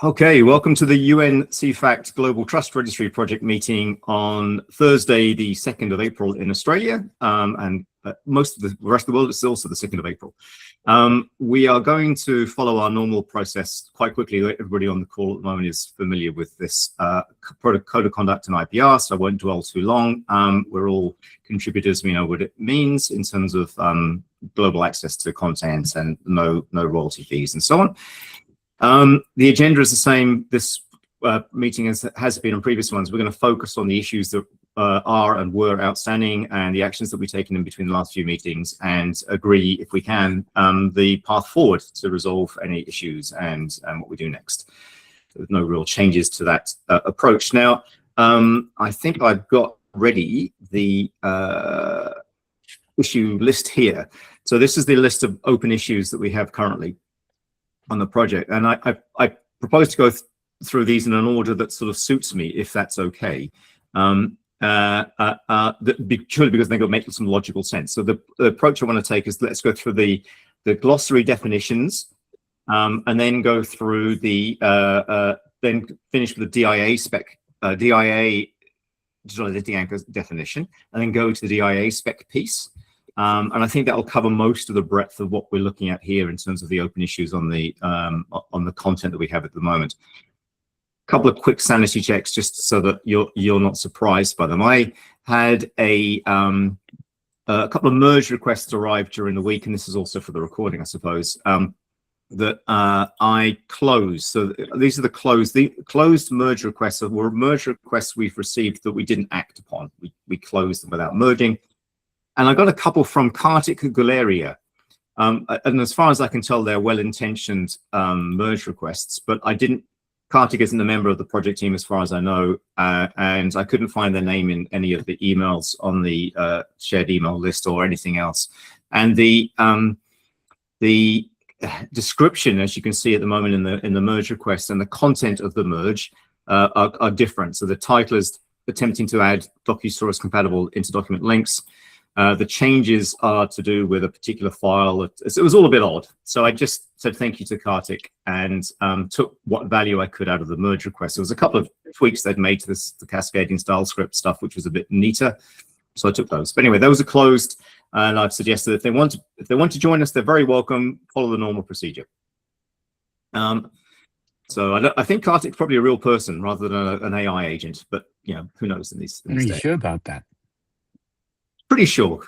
Okay, welcome to the UN CEFACT Global Trust Registry project meeting on Thursday, the 2nd of April in Australia, and most of the rest of the world is also the 2nd of April. We are going to follow our normal process quite quickly. Everybody on the call at the moment is familiar with this code of conduct and IPR, so I won't dwell too long. We're all contributors, we know what it means in terms of global access to content and no royalty fees and so on. The agenda is the same this meeting as has been on previous ones. We're going to focus on the issues that are and were outstanding and the actions that we've taken in between the last few meetings, and agree, if we can, the path forward to resolve any issues and what we do next. So there's no real changes to that approach. Now, I think I've got ready the issue list here. So this is the list of open issues that we have currently on the project, and I propose to go through these in an order that sort of suits me, if that's okay. Purely because they make some logical sense. So the approach I want to take is, let's go through the glossary definitions, and then go through the then finish with the DIA spec, DIA digital identity anchor definition, and then go to the DIA spec piece. And I think that will cover most of the breadth of what we're looking at here in terms of the open issues on the content that we have at the moment. A couple of quick sanity checks, just so that you're not surprised by them. I had a couple of merge requests arrive during the week, and this is also for the recording, I suppose, that I closed. So these are the closed merge requests. So were merge requests we've received that we didn't act upon. We closed them without merging. And I got a couple from Kartik Guleria. And as far as I can tell, they're well-intentioned merge requests, but Kartik isn't a member of the project team as far as I know, and I couldn't find their name in any of the emails on the shared email list or anything else. And the description, as you can see at the moment in the merge request, and the content of the merge are different. So the title is attempting to add DocuSource compatible interdocument links. The changes are to do with a particular file. It was all a bit odd. So I just said thank you to Kartik and took what value I could out of the merge request. There was a couple of tweaks they'd made to the cascading style script stuff, which was a bit neater. So I took those. But anyway, those are closed. And I've suggested if they want to join us, they're very welcome. Follow the normal procedure. So I think Kartik's probably a real person rather than an AI agent. But who knows in these days. Are you sure about that? Pretty sure,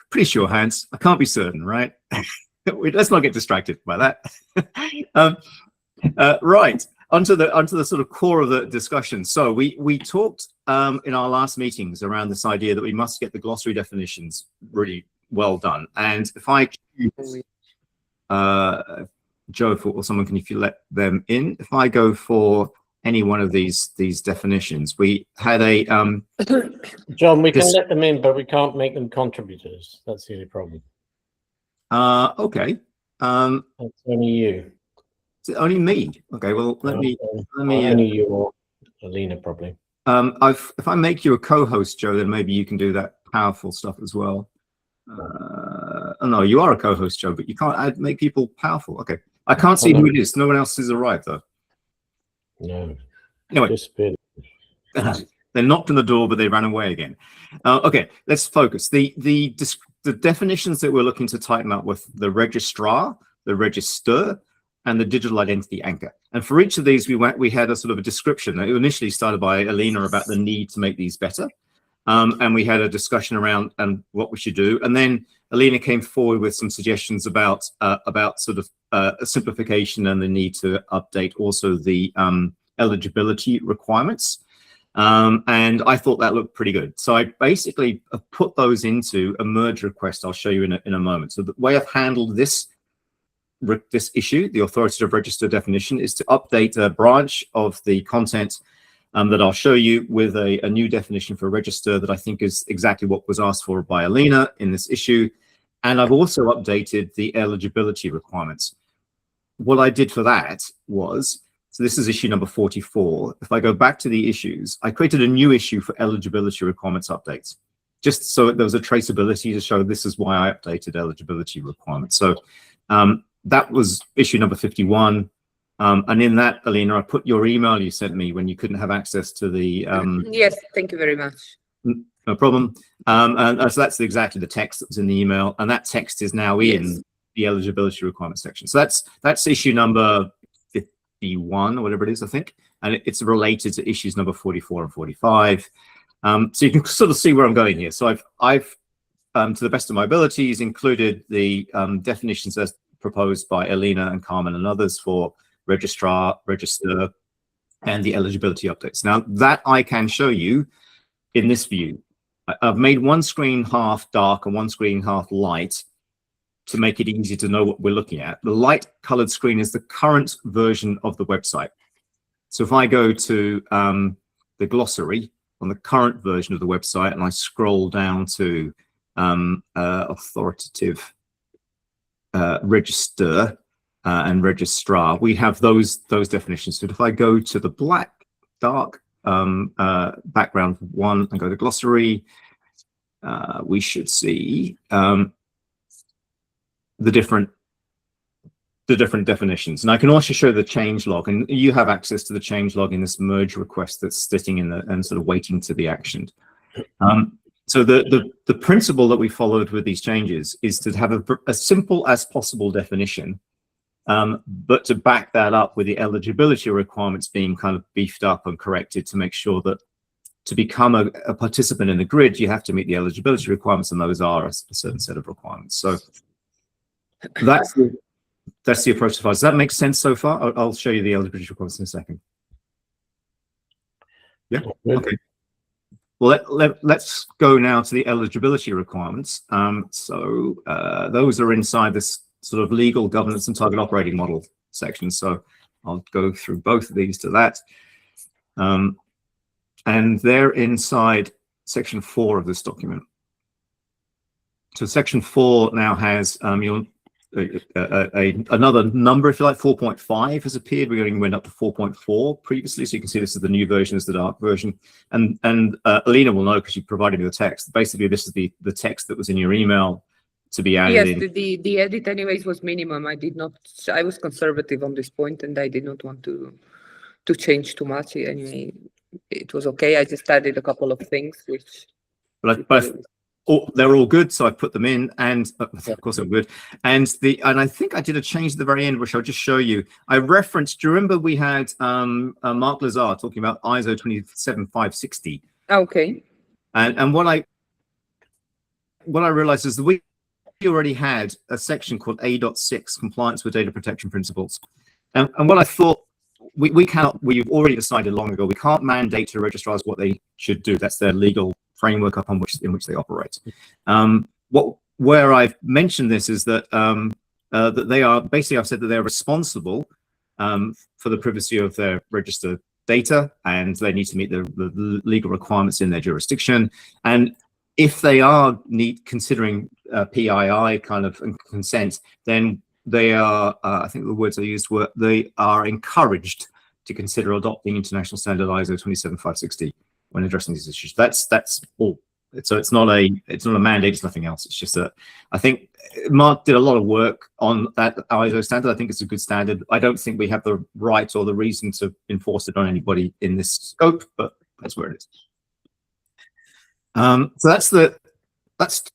Hans. I can't be certain, right? Let's not get distracted by that. Right, onto the sort of core of the discussion. So we talked in our last meetings around this idea that we must get the glossary definitions really well done. And if I Joe or someone, if you let them in, if I go for any one of these definitions, we had a John, we can let them in, but we can't make them contributors. That's the only problem. Okay. That's only you. Is it only me? Okay, well let me only you or Alina probably. If I make you a co-host, Joe, then maybe you can do that powerful stuff as well. Oh no, you are a co-host, Joe, but you can't make people powerful. Okay, I can't see who it is. No one else has arrived though. No. Anyway, they knocked on the door, but they ran away again. Okay, let's focus. The definitions that we're looking to tighten up with the registrar, the register, and the digital identity anchor. And for each of these, we had a sort of a description. It initially started by Alina about the need to make these better, and we had a discussion around what we should do. And then Alina came forward with some suggestions about sort of a simplification and the need to update also the eligibility requirements. And I thought that looked pretty good. So I basically put those into a merge request. I'll show you in a moment. So the way I've handled this issue, the authoritative register definition, is to update a branch of the content that I'll show you with a new definition for register that I think is exactly what was asked for by Alina in this issue. And I've also updated the eligibility requirements. What I did for that was, so this is issue number 44. If I go back to the issues, I created a new issue for eligibility requirements updates, just so there was a traceability to show this is why I updated eligibility requirements. So that was issue number 51. And in that, Alina, I put your email you sent me when you couldn't have access to the. Yes, thank you very much. No problem. And so that's exactly the text that's in the email, and that text is now in the eligibility requirement section. So that's issue number 51 or whatever it is, I think, and it's related to issues number 44 and 45. So you can sort of see where I'm going here. So I've to the best of my abilities, included the definitions as proposed by Alina and Carmen and others for registrar, register, and the eligibility updates. Now that I can show you in this view. I've made one screen half dark and one screen half light to make it easy to know what we're looking at. The light colored screen is the current version of the website. So if I go to the glossary on the current version of the website and I scroll down to authoritative register and registrar, we have those definitions. So if I go to the dark background one and go to glossary, we should see the different definitions. And I can also show the change log, and you have access to the change log in this merge request that's sitting in and sort of waiting to be actioned. So the principle that we followed with these changes is to have as simple as possible definition, but to back that up with the eligibility requirements being kind of beefed up and corrected to make sure that to become a participant in the grid, you have to meet the eligibility requirements, and those are a certain set of requirements. So that's the approach so far. Does that make sense so far? I'll show you the eligibility requirements in a second. Yeah, okay. Well, let's go now to the eligibility requirements. So those are inside this sort of legal governance and target operating model section. So I'll go through both of these to that. And they're inside section 4 of this document. So section 4 now has another number, if you like, 4.5 has appeared. We only went up to 4.4 previously, so you can see this is the new version, is the dark version. And Alina will know because she provided me the text. Basically, this is the text that was in your email to be added. Yes, the edit anyways was minimum. I was conservative on this point, and I did not want to change too much. Anyway, it was okay. I just added a couple of things, which. They're all good, so I put them in, and of course they're good. And I think I did a change at the very end, which I'll just show you. I referenced. Do you remember we had Mark Lazar talking about ISO 27560? Okay. And what I realized is that we already had a section called A.6, compliance with data protection principles. And what I thought, we've already decided long ago, we can't mandate to registrars what they should do. That's their legal framework in which they operate. Where I've mentioned this is that that they are basically, I've said that they're responsible for the privacy of their registered data, and they need to meet the legal requirements in their jurisdiction. And if they are considering PII kind of consent, then they are, I think the words I used were, they are encouraged to consider adopting international standard ISO 27560 when addressing these issues. That's all. So it's not a mandate. It's nothing else. It's just that I think Mark did a lot of work on that ISO standard. I think it's a good standard. I don't think we have the right or the reason to enforce it on anybody in this scope, but that's where it is. So that's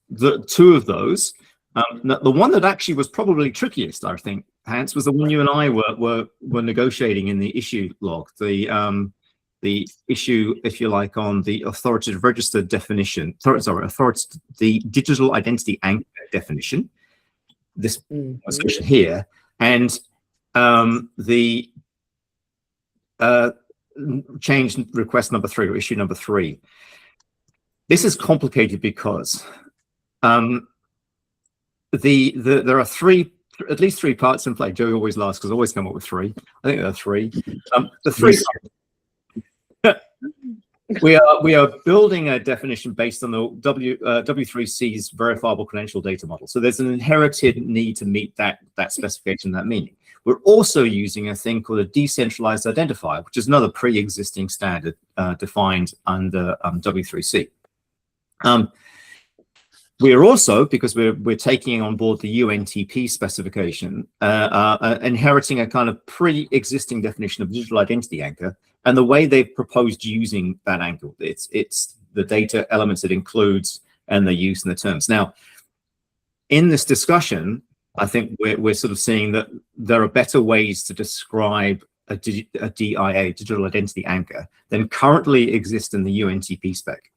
the two of those. The one that actually was probably trickiest, I think, Hans, was the one you and I were negotiating in the issue log. The issue, if you like, on the authoritative register definition. The digital identity anchor definition. This section here, and the change request number 3, or issue number 3. This is complicated because there are at least three parts in play. Joey always laughs because I always come up with 3. I think there are 3. The 3. We are building a definition based on the W3C's verifiable credential data model. So there's an inherited need to meet that specification, that meaning. We're also using a thing called a decentralized identifier, which is another pre-existing standard defined under W3C. We are also, because we're taking on board the UNTP specification, inheriting a kind of pre-existing definition of digital identity anchor, and the way they've proposed using that anchor. It's the data elements it includes and the use and the terms. Now, in this discussion, I think we're sort of seeing that there are better ways to describe a DIA, digital identity anchor, than currently exist in the UNTP spec.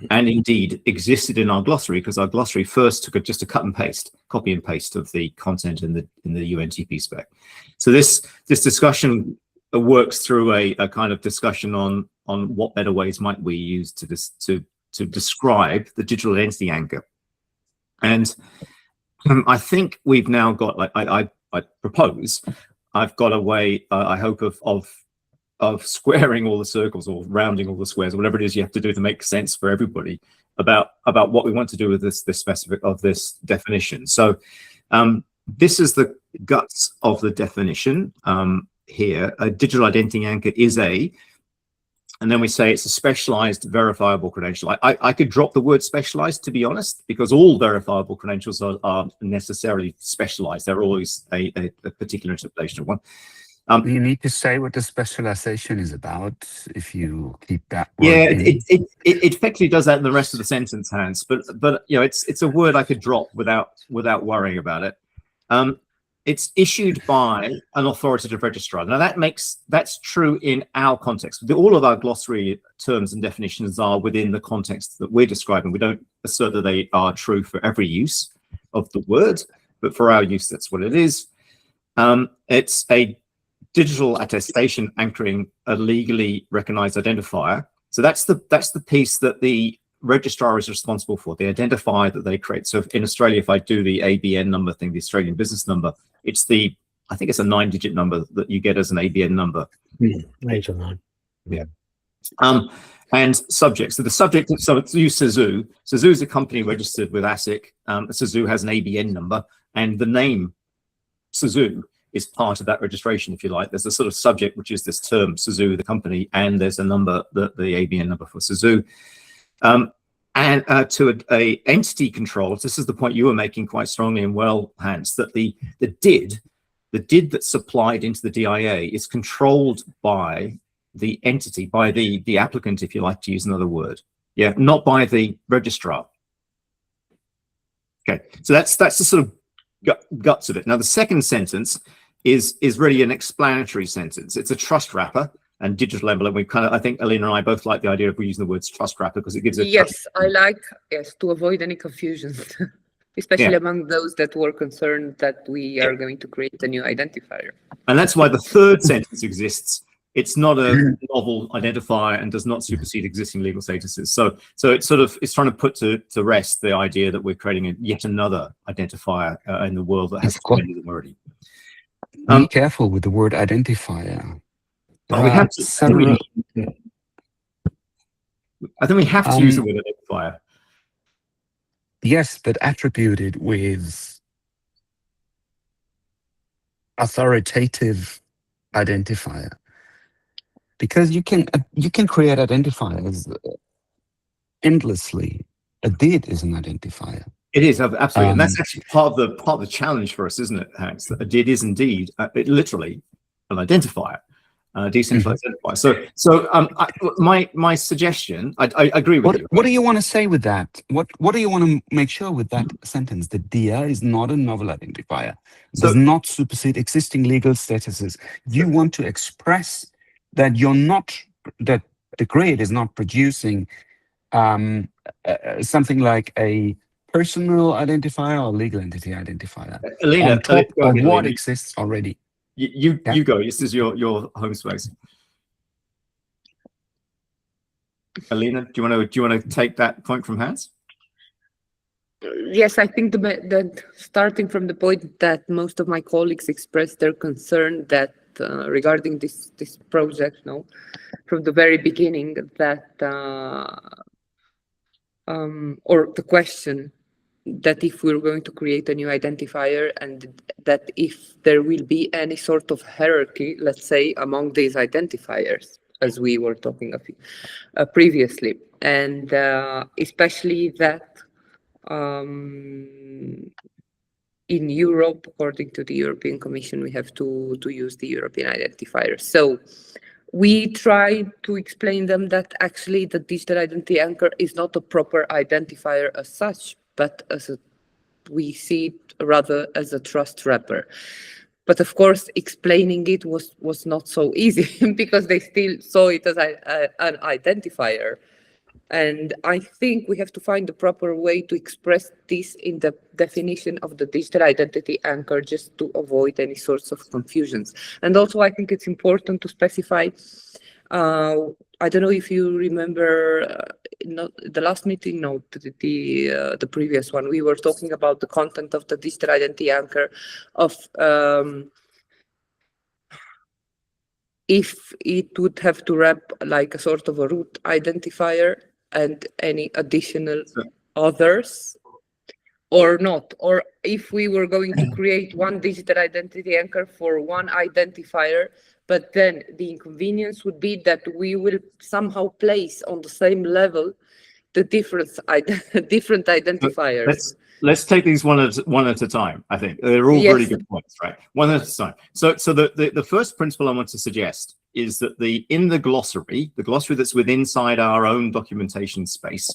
And indeed existed in our glossary, because our glossary first took just a copy and paste of the content in the UNTP spec. So this discussion works through a kind of discussion on what better ways might we use to describe the digital identity anchor. And I think we've now got, like I propose, I've got a way, I hope, of squaring all the circles or rounding all the squares, whatever it is you have to do to make sense for everybody about what we want to do with this definition. So this is the guts of the definition here. A digital identity anchor is and then we say it's a specialized verifiable credential. I could drop the word specialized, to be honest, because all verifiable credentials are necessarily specialized. They're always a particular interpretation of one. You need to say what the specialization is about if you keep that word. Yeah, in. it effectively does that in the rest of the sentence, Hans. But you know, it's a word I could drop without worrying about it. It's issued by an authoritative registrar. Now that's true in our context. All of our glossary terms and definitions are within the context that we're describing. We don't assert that they are true for every use of the word, but for our use, that's what it is. It's a digital attestation anchoring a legally recognized identifier. So that's the piece that the registrar is responsible for, the identifier that they create. So in Australia, if I do the ABN number thing, the Australian business number, I think it's a 9-digit number that you get as an ABN number. 8 or 9. Yeah. And subject. So the subject, so it's use CEZU. CEZU is a company registered with ASIC. CEZU has an ABN number, and the name CEZU is part of that registration, if you like. There's a sort of subject, which is this term, CEZU, the company, and there's a number, the ABN number for CEZU. And to a entity control, this is the point you were making quite strongly and well, Hans, that the DID that's supplied into the DIA is controlled by the entity, by the applicant, if you like to use another word. Yeah, not by the registrar. Okay, so that's the sort of guts of it. Now, the second sentence is really an explanatory sentence. It's a trust wrapper and digital envelope. We kind of, I think Alina and I both like the idea of using the words trust wrapper because it gives it. Yes, I like, to avoid any confusion, especially among those that were concerned that we are going to create a new identifier. And that's why the third sentence exists. It's not a novel identifier and does not supersede existing legal statuses. So it's sort of, it's trying to put to rest the idea that we're creating yet another identifier in the world that has many of them already. Be careful with the word identifier. We have to, I think we have to use the word identifier. Yes, but attributed with authoritative identifier, because you can create identifiers endlessly. A DID is an identifier. It is, absolutely, and that's actually part of the challenge for us, isn't it, Hans? That a DID is indeed literally an identifier. Decentralized identifier. So my suggestion, I agree with you. What do you want to say with that? What do you want to make sure with that sentence? The DIA is not a novel identifier. Does not supersede existing legal statuses. You want to express that that the grid is not producing something like a personal identifier or legal entity identifier. Alina, on top of what exists already. You go. This is your home space. Alina, do you want to take that point from Hans? Yes, I think that starting from the point that most of my colleagues expressed their concern that regarding this project, from the very beginning, that or the question that if we're going to create a new identifier and that if there will be any sort of hierarchy, let's say, among these identifiers, as we were talking previously, and especially that in Europe, according to the European Commission, we have to use the European identifier. So we try to explain them that actually the digital identity anchor is not a proper identifier as such, but we see it rather as a trust wrapper. But of course, explaining it was not so easy because they still saw it as an identifier. And I think we have to find the proper way to express this in the definition of the digital identity anchor, just to avoid any sorts of confusions. And also, I think it's important to specify, I don't know if you remember not the last meeting, no, the previous one, we were talking about the content of the digital identity anchor of if it would have to wrap like a sort of a root identifier and any additional others or not, or if we were going to create one digital identity anchor for one identifier, but then the inconvenience would be that we will somehow place on the same level the different identifiers. Let's take these one at a time. I think they're all really good points, right? One at a time. So the first principle I want to suggest is that in the glossary that's within inside our own documentation space,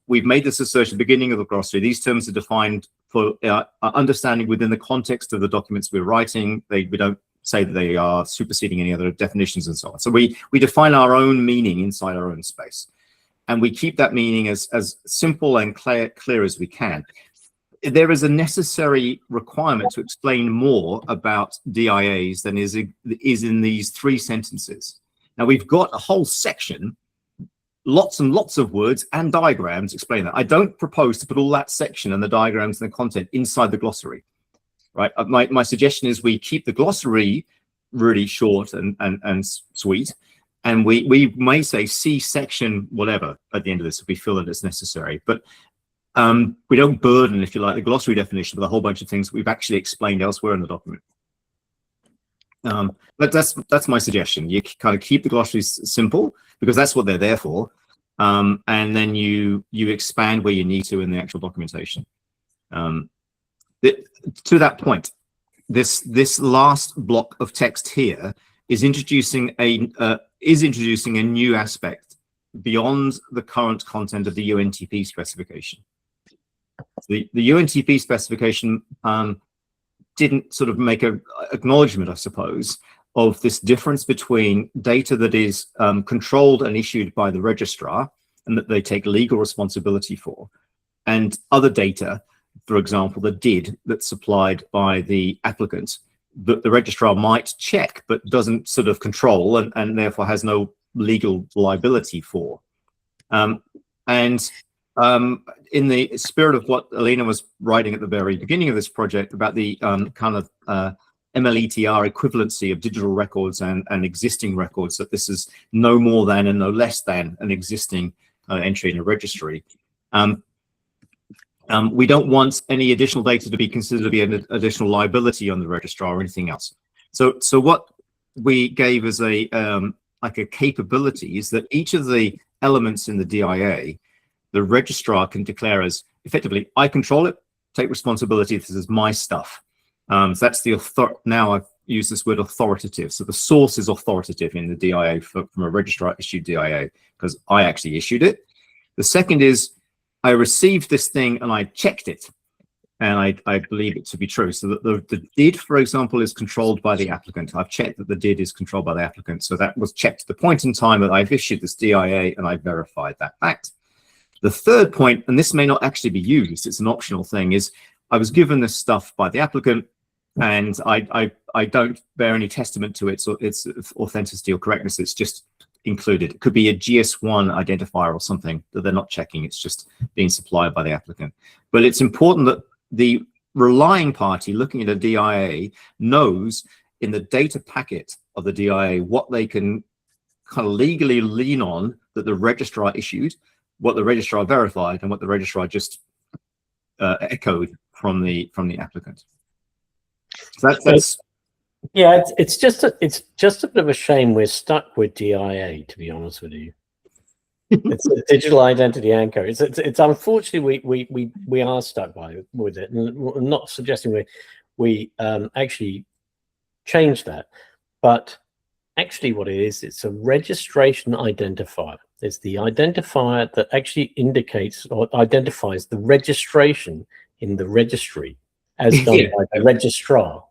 we've made this assertion at the beginning of the glossary. These terms are defined for understanding within the context of the documents we're writing. We don't say that they are superseding any other definitions and so on. So we define our own meaning inside our own space, and we keep that meaning as simple and clear as we can. There is a necessary requirement to explain more about DIAs than is in these 3 sentences. Now, we've got a whole section, lots and lots of words and diagrams explain that. I don't propose to put all that section and the diagrams and the content inside the glossary, right? My suggestion is we keep the glossary really short and sweet, and we may say see section whatever at the end of this if we feel that it's necessary. But we don't burden, if you like, the glossary definition with a whole bunch of things that we've actually explained elsewhere in the document. But that's my suggestion. You kind of keep the glossaries simple because that's what they're there for, and then you expand where you need to in the actual documentation. To that point, this last block of text here is introducing a new aspect beyond the current content of the UNTP specification. The UNTP specification didn't sort of make an acknowledgement, I suppose, of this difference between data that is controlled and issued by the registrar and that they take legal responsibility for, and other data, for example, that's supplied by the applicant, that the registrar might check but doesn't sort of control and therefore has no legal liability for. In the spirit of what Alina was writing at the very beginning of this project about the kind of MLETR equivalency of digital records and existing records, that this is no more than and no less than an existing entry in a registry. We don't want any additional data to be considered to be an additional liability on the registrar or anything else. So what we gave as a capability is that each of the elements in the DIA, the registrar can declare as effectively, I control it, take responsibility, this is my stuff. So that's the now I've used this word authoritative. So the source is authoritative in the DIA from a registrar issued DIA because I actually issued it. The second is I received this thing and I checked it and I believe it to be true. So that the DID, for example, is controlled by the applicant. I've checked that the DID is controlled by the applicant. So that was checked at the point in time that I've issued this DIA and I verified that fact. The third point, and this may not actually be used, it's an optional thing, is I was given this stuff by the applicant and I don't bear any testament to its authenticity or correctness. It's just included. It could be a GS1 identifier or something that they're not checking. It's just being supplied by the applicant. But it's important that the relying party looking at a DIA knows in the data packet of the DIA what they can kind of legally lean on that the registrar issued, what the registrar verified, and what the registrar just echoed from the applicant. So that's yeah. It's just a bit of a shame we're stuck with DIA, to be honest with you. It's a digital identity anchor. It's unfortunately we are stuck with it, and I'm not suggesting we actually change that, but actually what it is, it's a registration identifier. It's the identifier that actually indicates or identifies the registration in the registry as done by the registrar.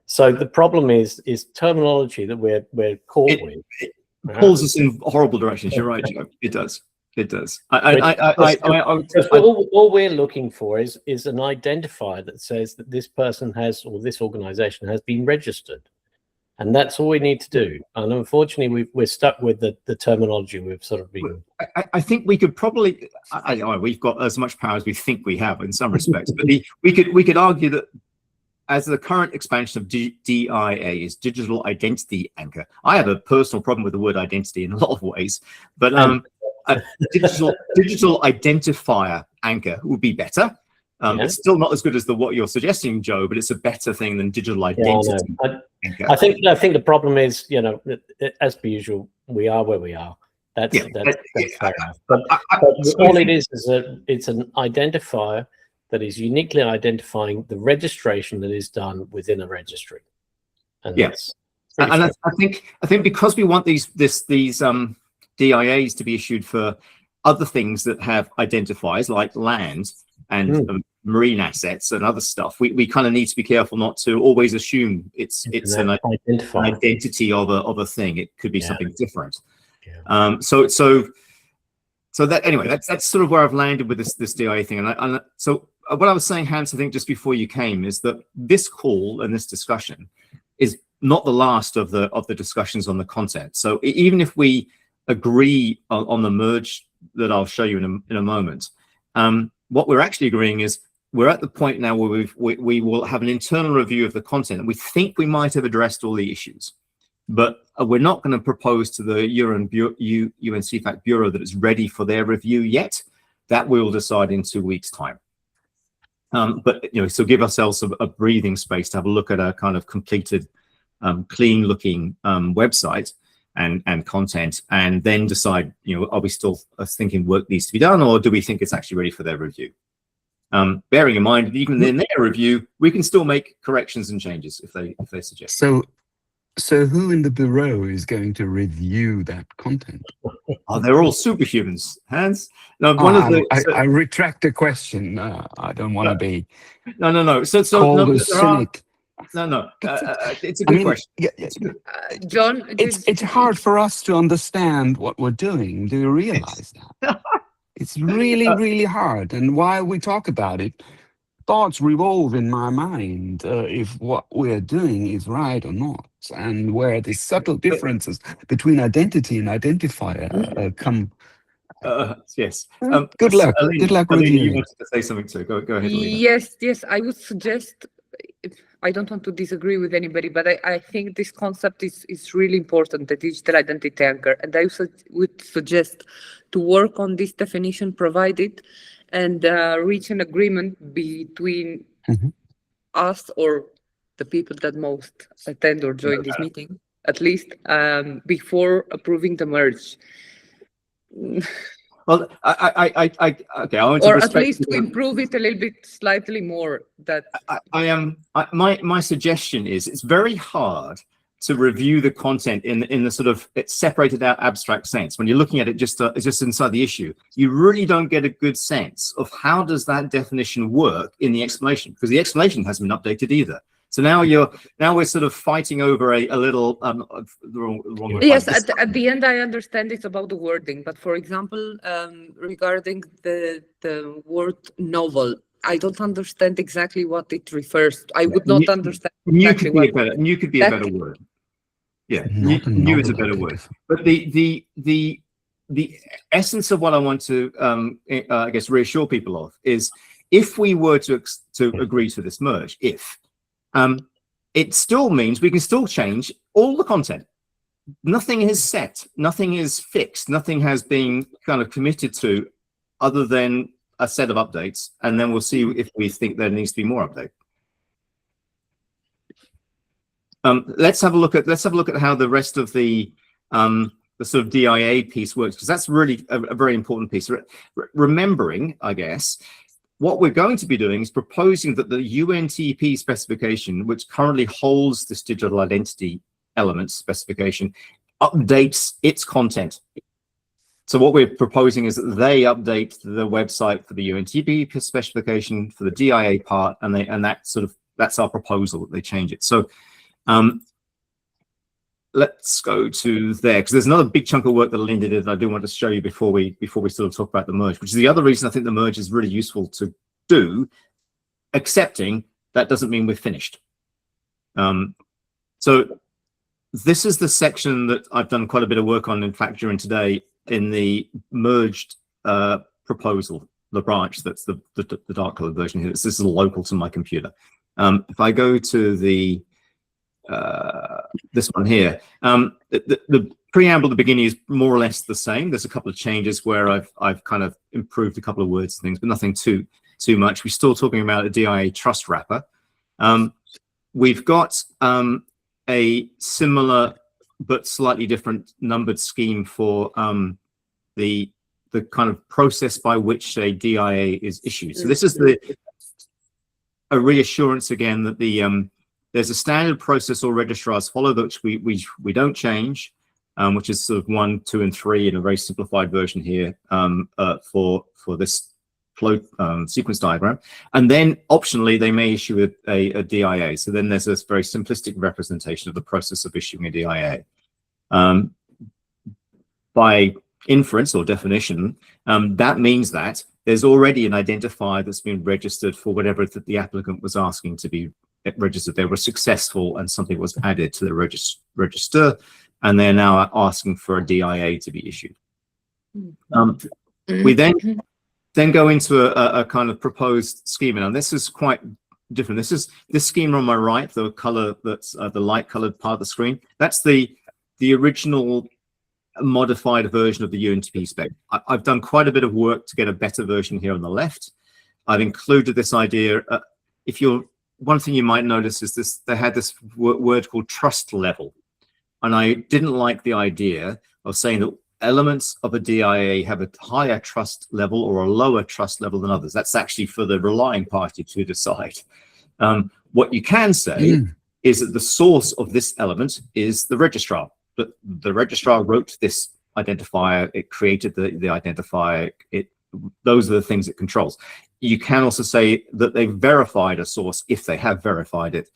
So the problem is terminology that we're caught with. It pulls us in horrible directions. You're right, Joe. It does. It does. All we're looking for is an identifier that says that this person has, or this organization has been registered. And that's all we need to do. And unfortunately, we're stuck with the terminology we've sort of been. I think we could probably. We've got as much power as we think we have in some respects, but we could argue that as the current expansion of DIA is digital identity anchor. I have a personal problem with the word identity in a lot of ways, but a digital identifier anchor would be better. It's still not as good as what you're suggesting, Joe, but it's a better thing than digital identity. I think the problem is, as per usual, we are where we are. That's fair enough. But all it is it's an identifier that is uniquely identifying the registration that is done within a registry. And yes, and I think because we want these DIAs to be issued for other things that have identifiers like land and marine assets and other stuff, we kind of need to be careful not to always assume it's an identity of a thing. It could be something different. So that anyway, that's sort of where I've landed with this DIA thing. And so what I was saying, Hans, I think just before you came, is that this call and this discussion is not the last of the discussions on the content. So even if we agree on the merge that I'll show you in a moment, what we're actually agreeing is we're at the point now where we will have an internal review of the content, and we think we might have addressed all the issues, but we're not going to propose to the UN CEFACT Bureau that it's ready for their review yet. That we'll decide in 2 weeks' time. But so give ourselves a breathing space to have a look at a kind of completed, clean-looking website and content, and then decide, are we still thinking work needs to be done, or do we think it's actually ready for their review? Bearing in mind, even in their review, we can still make corrections and changes if they suggest. So who in the bureau is going to review that content? Oh, they're all superhumans, Hans. No, I retract the question. I don't want to be. No. So called a cynic. No. It's a good question. John, it's hard for us to understand what we're doing. Do you realize that? It's really, really hard. And while we talk about it, thoughts revolve in my mind if what we're doing is right or not, and where the subtle differences between identity and identifier come. Yes. Good luck. Good luck with Alina, you. you wanted to say something too. Go ahead, Alina. Yes. I would suggest. I don't want to disagree with anybody, but I think this concept is really important, the digital identity anchor. And I would suggest to work on this definition provided and reach an agreement between us or the people that most attend or join this meeting, at least, before approving the merge. Well, okay. I want or to at least to improve it a little bit, slightly more. That my suggestion is it's very hard to review the content in the sort of separated out abstract sense. When you're looking at it just inside the issue, you really don't get a good sense of how does that definition work in the explanation, because the explanation hasn't been updated either. So now we're sort of fighting over a little wrong yes, at the end I understand it's about the wording, but for example, regarding the word novel, I don't understand exactly what it refers to. I would not understand exactly what. New could be a better word. Yeah, new is a better word. But the essence of what I want to I guess reassure people of is, if we were to agree to this merge, it still means we can still change all the content. Nothing is set, nothing is fixed, nothing has been kind of committed to other than a set of updates, and then we'll see if we think there needs to be more update. Let's have a look at how the rest of the sort of DIA piece works, because that's really a very important piece. Remembering, I guess, what we're going to be doing is proposing that the UNTP specification, which currently holds this digital identity element specification, updates its content. So what we're proposing is that they update the website for the UNTP specification for the DIA part, and that's our proposal, that they change it. So let's go to there, because there's another big chunk of work that Linda did that I do want to show you before we sort of talk about the merge, which is the other reason I think the merge is really useful to do, accepting that doesn't mean we're finished. So this is the section that I've done quite a bit of work on, in fact, during today, in the merged proposal, the branch that's the dark colored version here. This is local to my computer. If I go to the this one here, the preamble at the beginning is more or less the same. There's a couple of changes where I've kind of improved a couple of words and things, but nothing too much. We're still talking about a DIA trust wrapper. We've got a similar but slightly different numbered scheme for the kind of process by which a DIA is issued. So this is a reassurance again that there's a standard process all registrars follow, which we don't change, which is sort of 1, 2, and 3 in a very simplified version here for this flow sequence diagram. And then optionally, they may issue a DIA. So then there's this very simplistic representation of the process of issuing a DIA. By inference or definition, that means that there's already an identifier that's been registered for whatever that the applicant was asking to be registered. They were successful and something was added to the register, and they're now asking for a DIA to be issued. We then go into a kind of proposed schema. Now this is quite different. This schema on my right, the color that's the light colored part of the screen, that's the original modified version of the UNTP spec. I've done quite a bit of work to get a better version here on the left. I've included this idea. One thing you might notice is this, they had this word called trust level. And I didn't like the idea of saying that elements of a DIA have a higher trust level or a lower trust level than others. That's actually for the relying party to decide. What you can say is that the source of this element is the registrar. But the registrar wrote this identifier, it created the identifier, those are the things it controls. You can also say that they verified a source if they have verified it.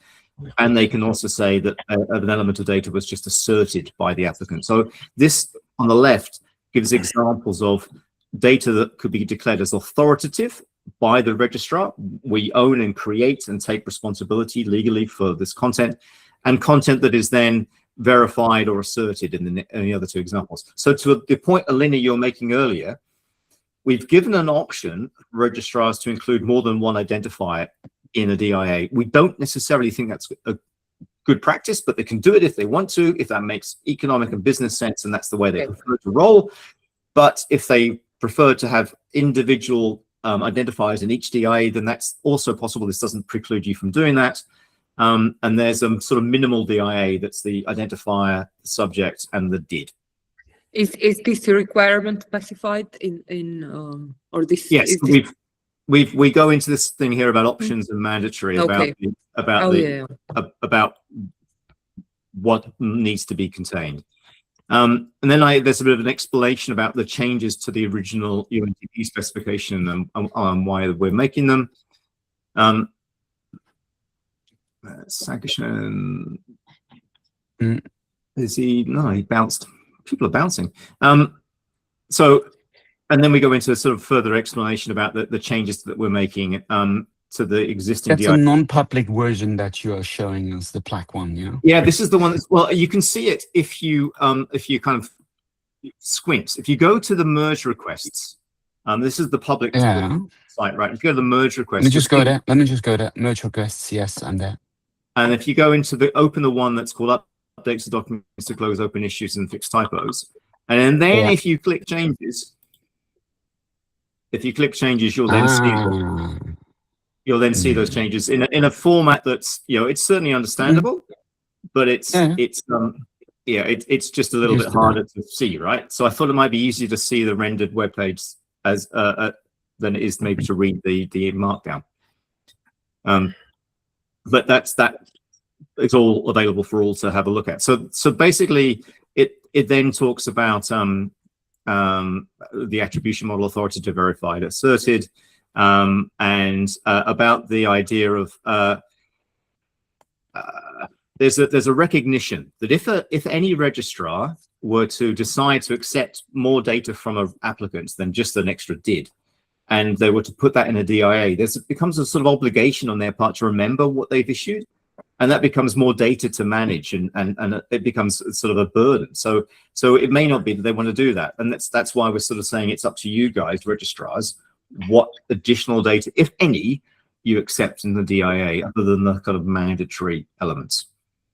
And they can also say that an element of data was just asserted by the applicant. So this on the left gives examples of data that could be declared as authoritative by the registrar. We own and create and take responsibility legally for this content, and content that is then verified or asserted in the other two examples. So to the point, Alina, you're making earlier, we've given an option for registrars to include more than one identifier in a DIA. We don't necessarily think that's a good practice, but they can do it if they want to, if that makes economic and business sense, and that's the way they prefer to roll. But if they prefer to have individual identifiers in each DIA, then that's also possible. This doesn't preclude you from doing that. And there's a sort of minimal DIA that's the identifier, the subject, and the DID. Is this a requirement specified in or this? Yes, we go into this thing here about options and mandatory, about what needs to be contained. And then there's a bit of an explanation about the changes to the original UNTP specification and why we're making them. Sanction. Is he? No, he bounced. People are bouncing. So, and then we go into a sort of further explanation about the changes that we're making to the existing. That's a non-public version that you are showing us, the black one, yeah. Yeah, this is the one that's, well, you can see it if you kind of squint. If you go to the merge requests, this is the public site, right? If you go to the merge requests, let me just go there. Merge requests, yes, I'm there. And if you go into open the one that's called updates to documents to close open issues and fix typos, and then if you click changes, you'll then see those changes in a format that's, it's certainly understandable, but it's yeah, it's just a little bit harder to see, right? So I thought it might be easier to see the rendered web page as than it is maybe to read the markdown. But it's all available for all to have a look at. So basically, it then talks about the attribution model authoritative, verified, asserted, and about the idea of there's a recognition that if any registrar were to decide to accept more data from an applicant than just an extra did, and they were to put that in a DIA, it becomes a sort of obligation on their part to remember what they've issued, and that becomes more data to manage, and it becomes sort of a burden. So it may not be that they want to do that, and that's why we're sort of saying it's up to you guys, registrars, what additional data, if any, you accept in the DIA, other than the kind of mandatory elements.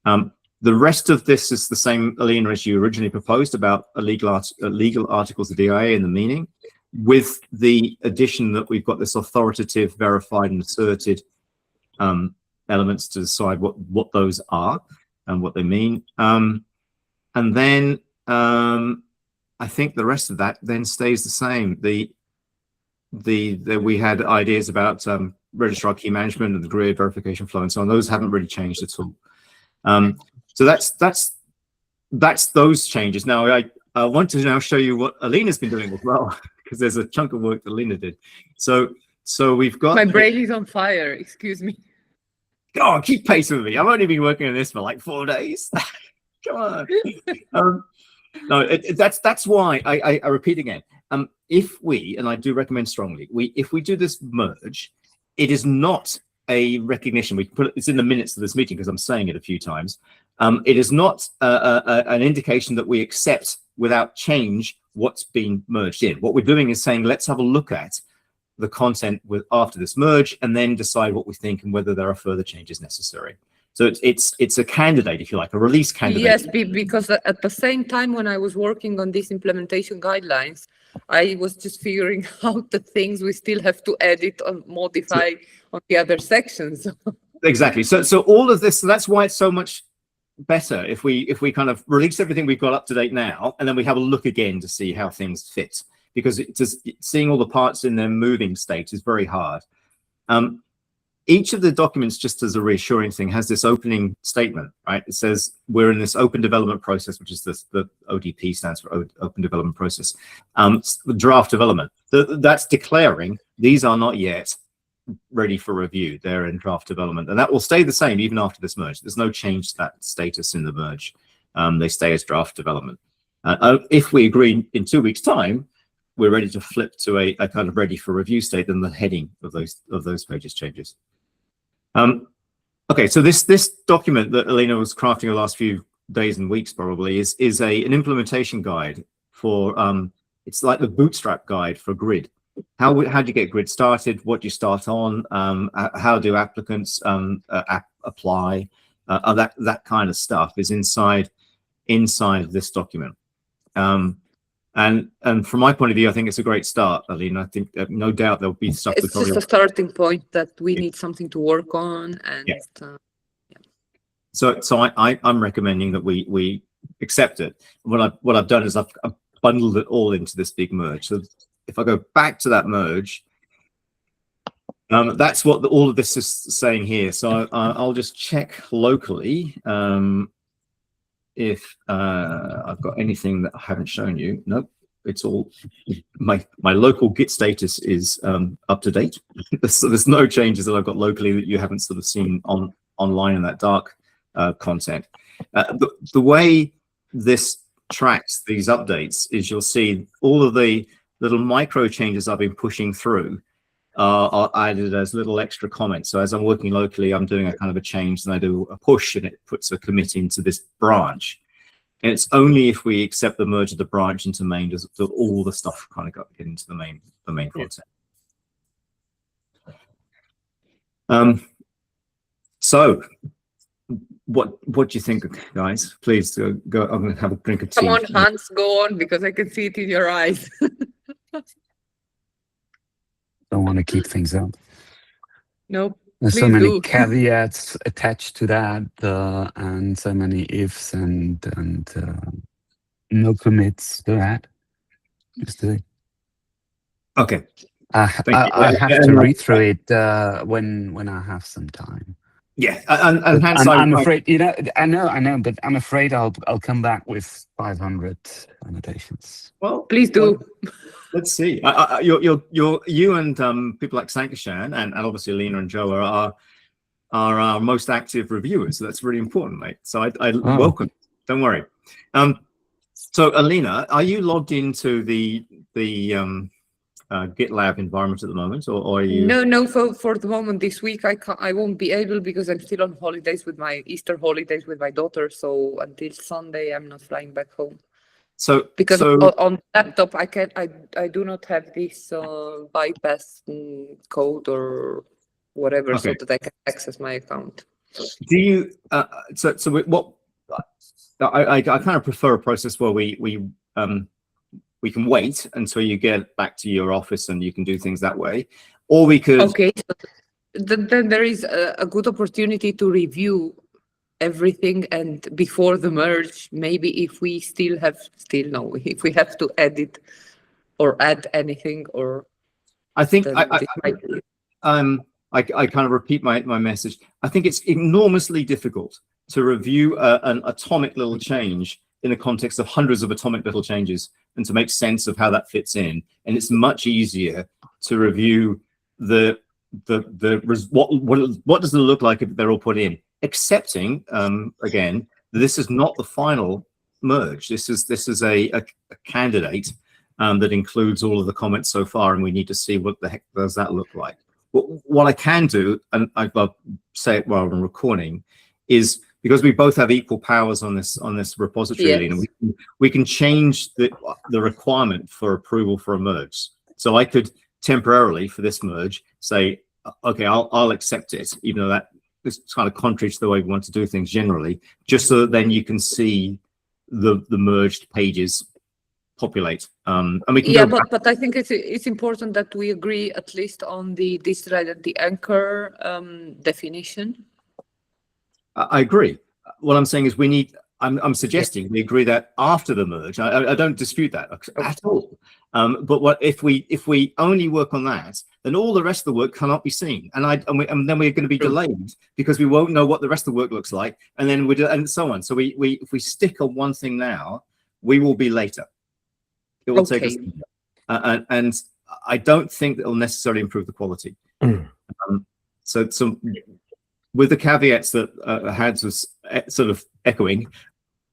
The rest of this is the same, Alina, as you originally proposed about legal articles of DIA and the meaning, with the addition that we've got this authoritative, verified, and asserted elements to decide what those are and what they mean. And then I think the rest of that then stays the same. We had ideas about registrar key management and the grid verification flow and so on. Those haven't really changed at all. So that's those changes. Now I want to now show you what Alina's been doing as well, because there's a chunk of work that Alina did. So we've got my brain is on fire. Excuse me. Oh, keep pace with me. I've only been working on this for like 4 days. Come on. No, that's why I repeat again. If we, and I do recommend strongly, if we do this merge, it is not a recognition. We put it's in the minutes of this meeting because I'm saying it a few times. It is not an indication that we accept without change what's been merged in. What we're doing is saying, let's have a look at the content after this merge and then decide what we think and whether there are further changes necessary. So it's a candidate, if you like, a release candidate. Yes, because at the same time when I was working on these implementation guidelines, I was just figuring out the things we still have to edit or modify on the other sections. Exactly. So all of this, so that's why it's so much better if we kind of release everything we've got up to date now, and then we have a look again to see how things fit, because it's just seeing all the parts in their moving state is very hard. Each of the documents, just as a reassuring thing, has this opening statement, right? It says we're in this open development process, which is the ODP stands for open development process, draft development. That's declaring these are not yet ready for review. They're in draft development, and that will stay the same even after this merge. There's no change to that status in the merge. They stay as draft development. If we agree in 2 weeks' time, we're ready to flip to a kind of ready for review state, and the heading of those pages changes. Okay, so this document that Alina was crafting the last few days and weeks probably is an implementation guide for it's like the bootstrap guide for grid. How do you get grid started? What do you start on? How do applicants apply? That kind of stuff is inside this document. And from my point of view, I think it's a great start, Alina. I think no doubt there'll be stuff. It's just a starting point that we need something to work on, and yeah. So I'm recommending that we accept it. What I've done is I've bundled it all into this big merge. So if I go back to that merge, that's what all of this is saying here. So I'll just check locally if I've got anything that I haven't shown you. Nope, it's all my local Git status is up to date. So there's no changes that I've got locally that you haven't sort of seen online in that dark content. The way this tracks these updates is you'll see all of the little micro changes I've been pushing through are added as little extra comments. So as I'm working locally, I'm doing a kind of a change, and I do a push, and it puts a commit into this branch. And it's only if we accept the merge of the branch into main does all the stuff kind of get into the main content. So what do you think, guys? Please go. I'm going to have a drink of tea. Come on, Hans, go on, because I can see it in your eyes. Don't want to keep things up. Nope. There's so Please many do. caveats attached to that, and so many ifs and no commits to that. Just do it. Okay. Thank you. I have to read through it when I have some time. Yeah, and hence I'm afraid, I know, but I'm afraid I'll come back with 500 annotations. well, Please do. let's see. You and people like Sankashan and obviously Alina and Joe are our most active reviewers. So that's really important, mate. So I welcome. Don't worry. So Alina, are you logged into the GitLab environment at the moment, or are you? No. For the moment, this week I won't be able because I'm still on holidays with my Easter holidays with my daughter. So until Sunday, I'm not flying back home. So because on laptop I do not have this bypass code or whatever, so that I can access my account. Do you? What? I kind of prefer a process where we can wait until you get back to your office and you can do things that way, or we could. Okay, so then there is a good opportunity to review everything, and before the merge, maybe if we if we have to edit or add anything, or I think I kind of repeat my message. I think it's enormously difficult to review an atomic little change in the context of hundreds of atomic little changes and to make sense of how that fits in. And it's much easier to review what does it look like if they're all put in, accepting again, this is not the final merge. This is a candidate that includes all of the comments so far, and we need to see what the heck does that look like. What I can do, and I'll say it while I'm recording, is because we both have equal powers on this repository, yes. and we can change the requirement for approval for a merge. So I could temporarily, for this merge, say, okay, I'll accept it, even though that is kind of contrary to the way we want to do things generally, just so that then you can see the merged pages populate. And we can but I think it's important that we agree at least on the digital identity anchor definition. I agree. What I'm saying is we need. I'm suggesting we agree that after the merge. I don't dispute that at all. But what if we only work on that, then all the rest of the work cannot be seen, and then we're going to be delayed because we won't know what the rest of the work looks like, and then and so on. So if we stick on one thing now, we will be later. It will take us, and I don't think that it will necessarily improve the quality. So with the caveats that Hans was sort of echoing,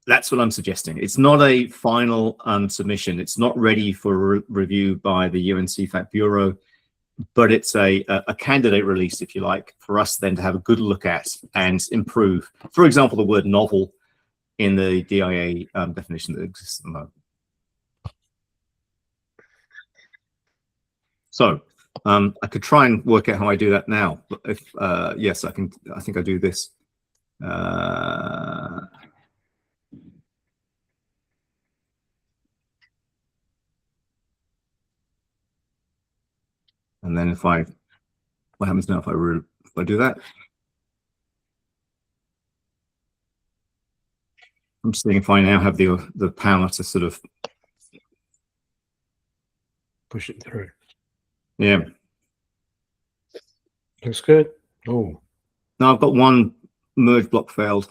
that's what I'm suggesting. It's not a final submission. It's not ready for review by the UN CEFACT Bureau, but it's a candidate release, if you like, for us then to have a good look at and improve. For example, the word novel in the DIA definition that exists at the moment. So I could try and work out how I do that now. But if yes, I can. I think I do this. And then what happens now if I do that? I'm just thinking if I now have the power to sort of push it through. Yeah. Looks good. Oh. Now I've got one merge block failed.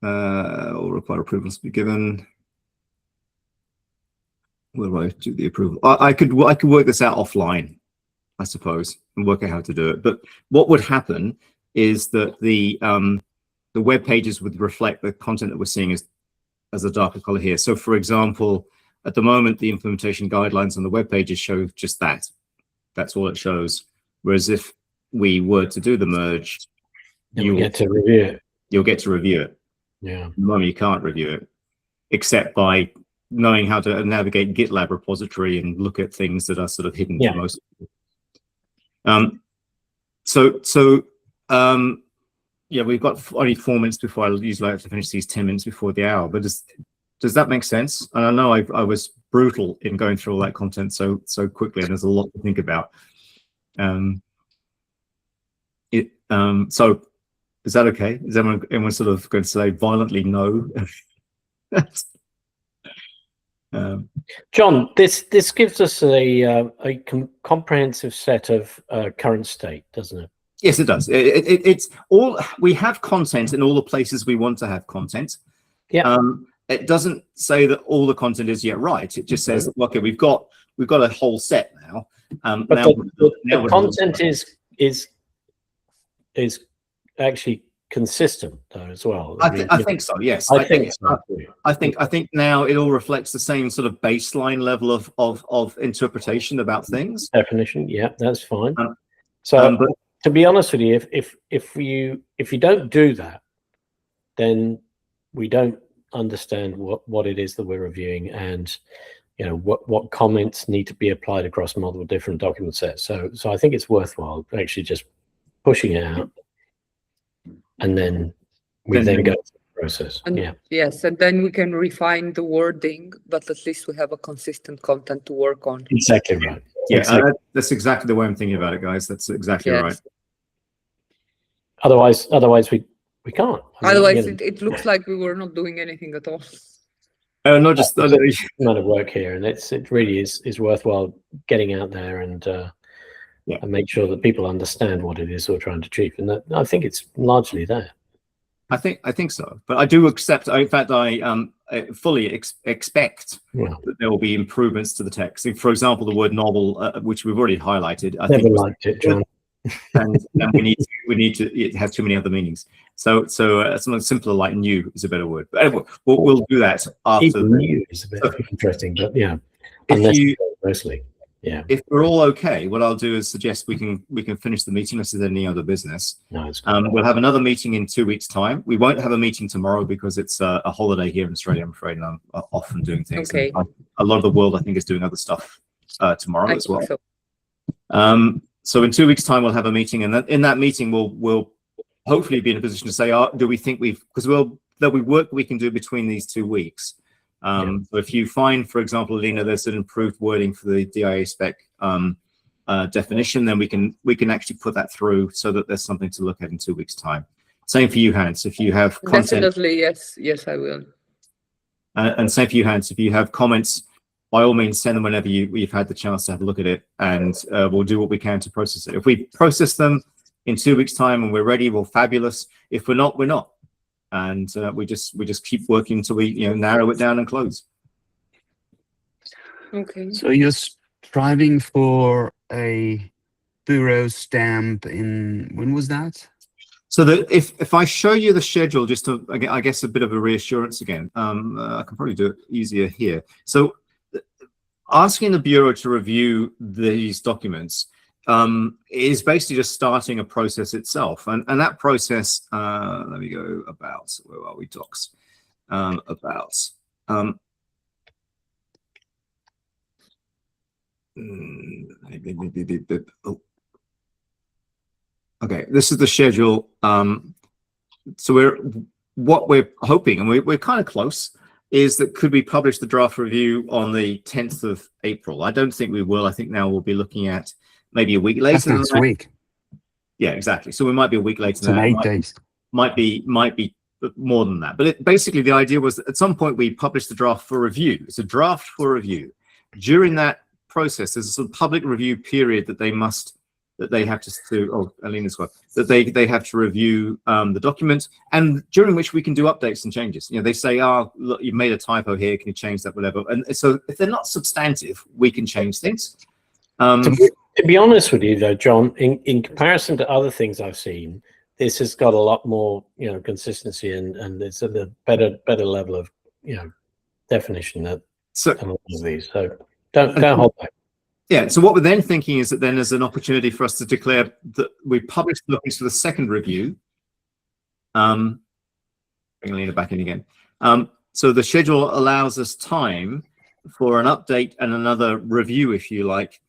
All required approvals to be given. Where do I do the approval? I could work this out offline, I suppose, and work out how to do it. But what would happen is that the web pages would reflect the content that we're seeing as a darker color here. So for example, at the moment, the implementation guidelines on the web pages show just that. That's all it shows. Whereas if we were to do the merge, you'll get to review it. You'll get to review it. Yeah. At the moment, you can't review it, except by knowing how to navigate GitLab repository and look at things that are sort of hidden for most people. Yeah, we've got only 4 minutes before I usually have to finish these 10 minutes before the hour. But does that make sense? And I know I was brutal in going through all that content so quickly, and there's a lot to think about. So is that okay? Is everyone sort of going to say violently no? John, this gives us a comprehensive set of current state, doesn't it? Yes, it does. It's all, we have content in all the places we want to have content. Yeah. It doesn't say that all the content is yet right. It just says, okay, we've got a whole set now. But the content is actually consistent though as well. I think so. Yes, I think so. I think now it all reflects the same sort of baseline level of interpretation about things. Definition, yeah, that's fine. So, but to be honest with you, if you don't do that, then we don't understand what it is that we're reviewing, and you know what comments need to be applied across multiple different document sets. So I think it's worthwhile actually just pushing it out, and then we then go through the process. And yeah. Yes, and then we can refine the wording, but at least we have a consistent content to work on. Exactly right. Yeah, exactly. That's exactly the way I'm thinking about it, guys. That's exactly right. Otherwise we can't. Otherwise, it looks like we were not doing anything at all. Not just amount of work here, and it really is worthwhile getting out there and make sure that people understand what it is we're trying to achieve. And that, I think it's largely there. I think so, but I do accept. In fact, I fully expect that there will be improvements to the text. For example, the word novel, which we've already highlighted, I think liked it, John. and we need to. It has too many other meanings. So something simpler like new is a better word. But anyway, we'll do that after. Even new is a bit interesting, but yeah. Mostly. Yeah. If we're all okay, what I'll do is suggest we can finish the meeting unless there's any other business. No, it's good. We'll have another meeting in 2 weeks' time. We won't have a meeting tomorrow because it's a holiday here in Australia, I'm afraid, and I'm off and doing things. Okay. A lot of the world, I think, is doing other stuff tomorrow as well. So. So in 2 weeks' time, we'll have a meeting, and in that meeting, we'll hopefully be in a position to say, do we think because there'll be work we can do between these 2 weeks. So if you find, for example, Alina, there's an improved wording for the DIA spec definition, then we can actually put that through so that there's something to look at in 2 weeks' time. Same for you, Hans. If you have content, definitely yes, I will. And same for you, Hans. If you have comments, by all means, send them whenever you've had the chance to have a look at it, and we'll do what we can to process it. If we process them in 2 weeks' time and we're ready, well, fabulous. If we're not, we're not. And we just keep working until we narrow it down and close. Okay. So you're striving for a bureau stamp in, when was that? So that if I show you the schedule, just to, I guess, a bit of a reassurance again, I can probably do it easier here. So asking the Bureau to review these documents is basically just starting a process itself. And that process, let me go about, where are we, docs? Okay, this is the schedule. So what we're hoping, and we're kind of close, is that could we publish the draft review on the 10th of April? I don't think we will. I think now we'll be looking at maybe a week later. That's next week. Yeah, exactly. So we might be a week later. So 8 days. Might be more than that. But basically, the idea was that at some point we publish the draft for review. It's a draft for review. During that process, there's a sort of public review period that they have to Alina's got, that they have to review the document, and during which we can do updates and changes. They say, look, you've made a typo here, can you change that, whatever. And so if they're not substantive, we can change things. To be honest with you though, John, in comparison to other things I've seen, this has got a lot more consistency and it's a better level of definition than a lot of these. So don't hold back. Yeah, so what we're then thinking is that then there's an opportunity for us to declare that we publish the documents for the second review. Bring Alina back in again. So the schedule allows us time for an update and another review, if you like,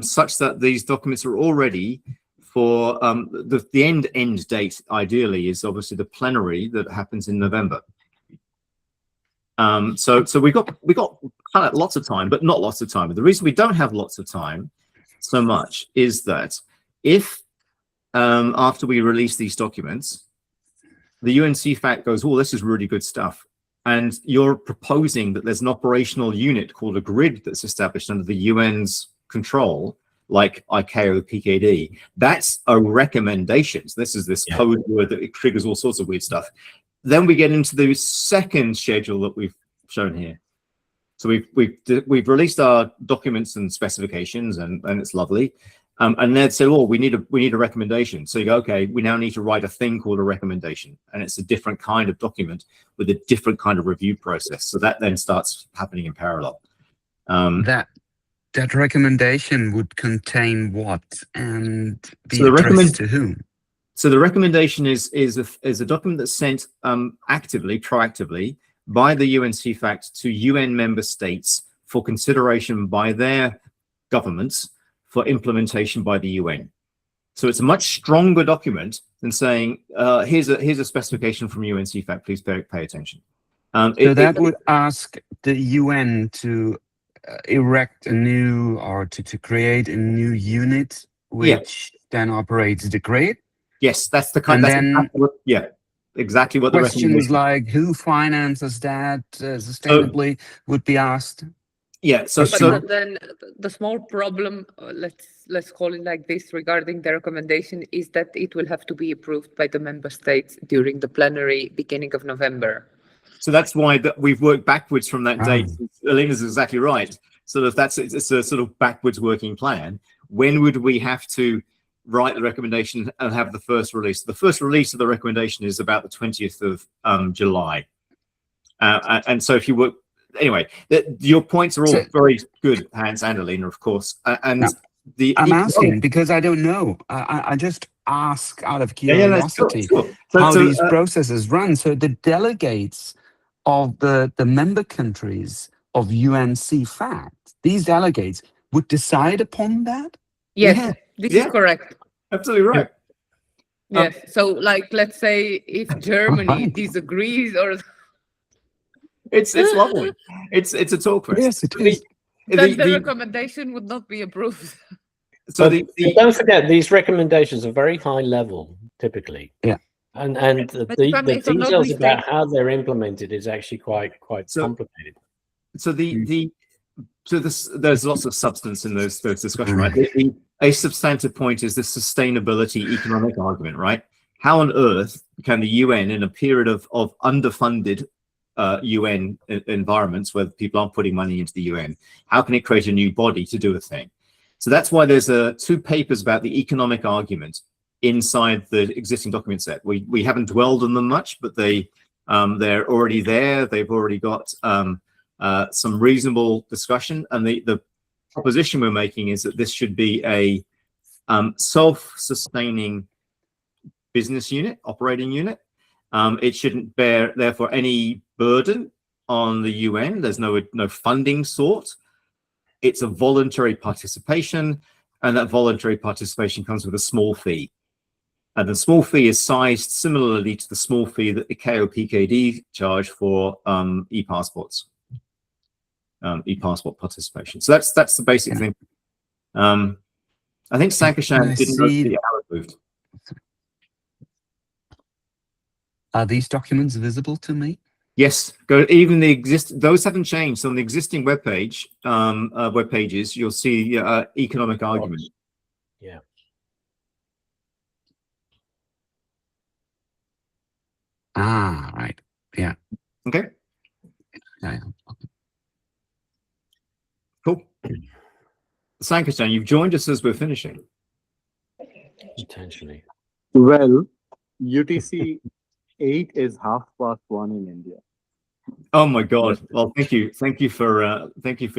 such that these documents are all ready for the end date. Ideally, is obviously the plenary that happens in November. So we got kind of lots of time, but not lots of time. But the reason we don't have lots of time so much is that if after we release these documents, the UN CEFACT goes, oh, this is really good stuff. And you're proposing that there's an operational unit called a grid that's established under the UN's control, like ICAO PKD. That's a recommendation. So this is this code word that it triggers all sorts of weird stuff. Then we get into the second schedule that we've shown here. So we've released our documents and specifications, and it's lovely. And they'd say, oh, we need a recommendation. So you go, okay, we now need to write a thing called a recommendation, and it's a different kind of document with a different kind of review process. So that then starts happening in parallel. That recommendation would contain what and be addressed to whom? So the recommendation is a document that's sent proactively by the UN CEFACT to UN member states for consideration by their governments for implementation by the UN. So it's a much stronger document than saying, here's a specification from UN CEFACT, please pay attention. So that would ask the UN to erect a new, or to create a new unit which then operates the grid. Yes, that's the kind. And then exactly what the questions like who finances that sustainably would be asked. But then the small problem, let's call it like this, regarding the recommendation is that it will have to be approved by the member states during the plenary beginning of November. So that's why we've worked backwards from that date. Alina's exactly right. So if it's a sort of backwards working plan, when would we have to write the recommendation and have the first release? The first release of the recommendation is about the 20th of July. And so if you work, anyway, your points are all very good, Hans and Alina, of course. I'm asking because I don't know. I just ask out of curiosity how these processes run. So the delegates of the member countries of UN CEFACT, these delegates would decide upon that? Yes, this is correct. Absolutely right. Yes. So, like, let's say if Germany disagrees, or it's lovely. It's a talk fest. Yes, it is. Then the recommendation would not be approved. So don't forget, these recommendations are very high level, typically. Yeah. And the details about how they're implemented is actually quite complicated. So there's lots of substance in those discussions, right? A substantive point is the sustainability economic argument, right? How on earth can the UN, in a period of underfunded UN environments where people aren't putting money into the UN, how can it create a new body to do a thing? So that's why there's two papers about the economic argument inside the existing document set. We haven't dwelled on them much, but they're already there. They've already got some reasonable discussion, and the proposition we're making is that this should be a self-sustaining business unit, operating unit. It shouldn't bear, therefore, any burden on the UN. There's no funding sought. It's a voluntary participation, and that voluntary participation comes with a small fee. And the small fee is sized similarly to the small fee that ICAO PKD charge for e-passports. E-passport participation. So that's the basic thing. I think Sankashan didn't know the hour moved. Are these documents visible to me? Yes. Even those haven't changed. So on the existing web pages, you'll see economic argument. Yeah. Right. Yeah. Okay. Yeah. Cool. Sankashan, you've joined us as we're finishing. Intentionally. Well, UTC 8 is 1:30 in India. Oh my God! Well, thank you for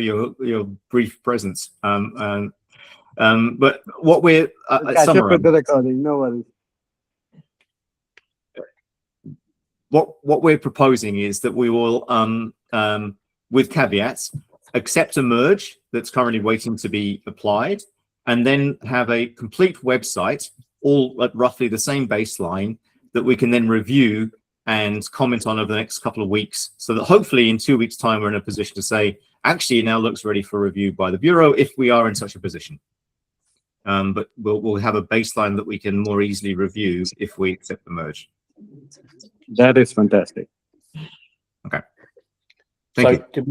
your brief presence. But what we're Catch up with the recording. No worries. What we're proposing is that we will, with caveats, accept a merge that's currently waiting to be applied, and then have a complete website, all at roughly the same baseline, that we can then review and comment on over the next couple of weeks, so that hopefully in 2 weeks' time we're in a position to say, actually, it now looks ready for review by the Bureau, if we are in such a position. but we'll have a baseline that we can more easily review if we accept the merge. That is fantastic. Okay. Thank you.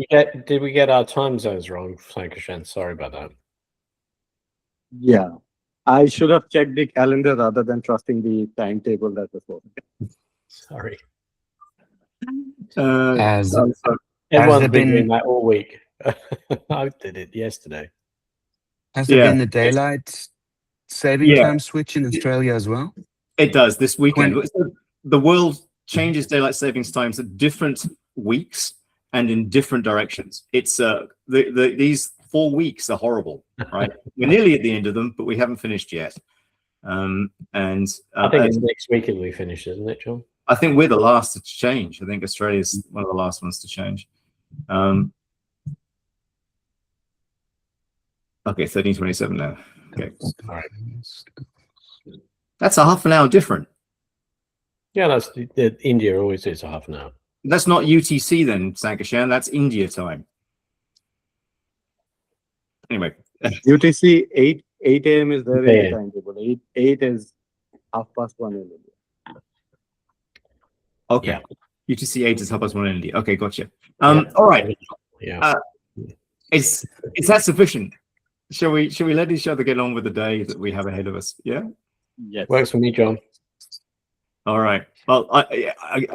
Did we get our time zones wrong, Sankashan? Sorry about that. Yeah. I should have checked the calendar rather than trusting the timetable that was posted. Sorry. Has Everyone's there been doing been- that all week. I did it yesterday. Has there Yeah. been a daylight saving time switch in Australia as well? It does this weekend. When- So the world changes daylight savings times at different weeks and in different directions. It's these 4 weeks are horrible, right? We're nearly at the end of them, but we haven't finished yet. I think it's next week it'll be finished, isn't it, John? I think we're the last to change. I think Australia's one of the last ones to change. Okay, 13:27 now. Okay, All right. that's a half an hour different. Yeah, that's India always is a half an hour. That's not UTC then, Sankashan. That's India time. Anyway, UTC 8 a.m. is there in the Yeah. timetable. 8 is 1:30 in India. okay. Yeah. UTC 8 is +1 in India. Okay, gotcha. Yeah. All right. Yeah. Is that sufficient? Shall we let each other get on with the day that we have ahead of us? Yeah. Yes. Works for me, John. All right. Well,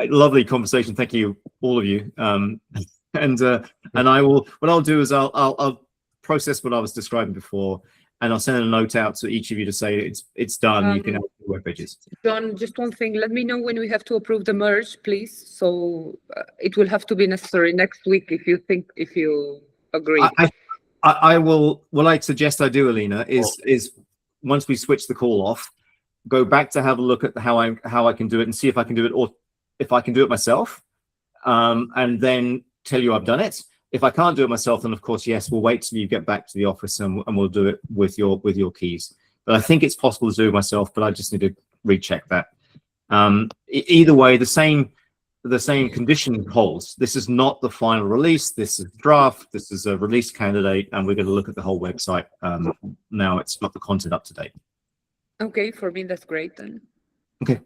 lovely conversation. Thank you, all of you. And I will. What I'll do is I'll process what I was describing before, and I'll send a note out to each of you to say it's done. You can have the web pages. John, just one thing. Let me know when we have to approve the merge, please. So it will have to be necessary next week if you agree. I will. What I suggest I do, Alina, is once we switch the call off, go back to have a look at how I can do it and see if I can do it, or if I can do it myself, and then tell you I've done it. If I can't do it myself, then of course, yes, we'll wait till you get back to the office and we'll do it with your keys. But I think it's possible to do it myself, but I just need to recheck that. Either way, the same condition holds. This is not the final release. This is draft. This is a release candidate, and we're going to look at the whole website. Now it's got the content up to date. Okay, for me that's great then. Okay.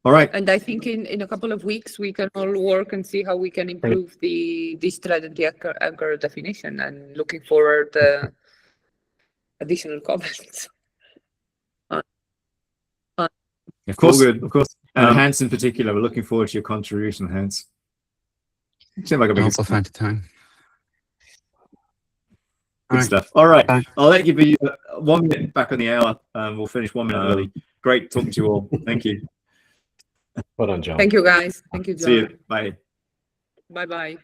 All right. And I think in a couple of weeks we can all work and see how we can improve the digital identity anchor definition, and looking forward to additional comments. Of course, good. Of course. And Hans in particular, we're looking forward to your contribution, Hans. Seems like a big I'll find the time. good stuff. All right. Bye. I'll let you be 1 minute back on the hour. We'll finish 1 minute early. Great talking to you all. Thank you. Well done, John. Thank you guys. Thank you, John. See you. Bye. Bye bye.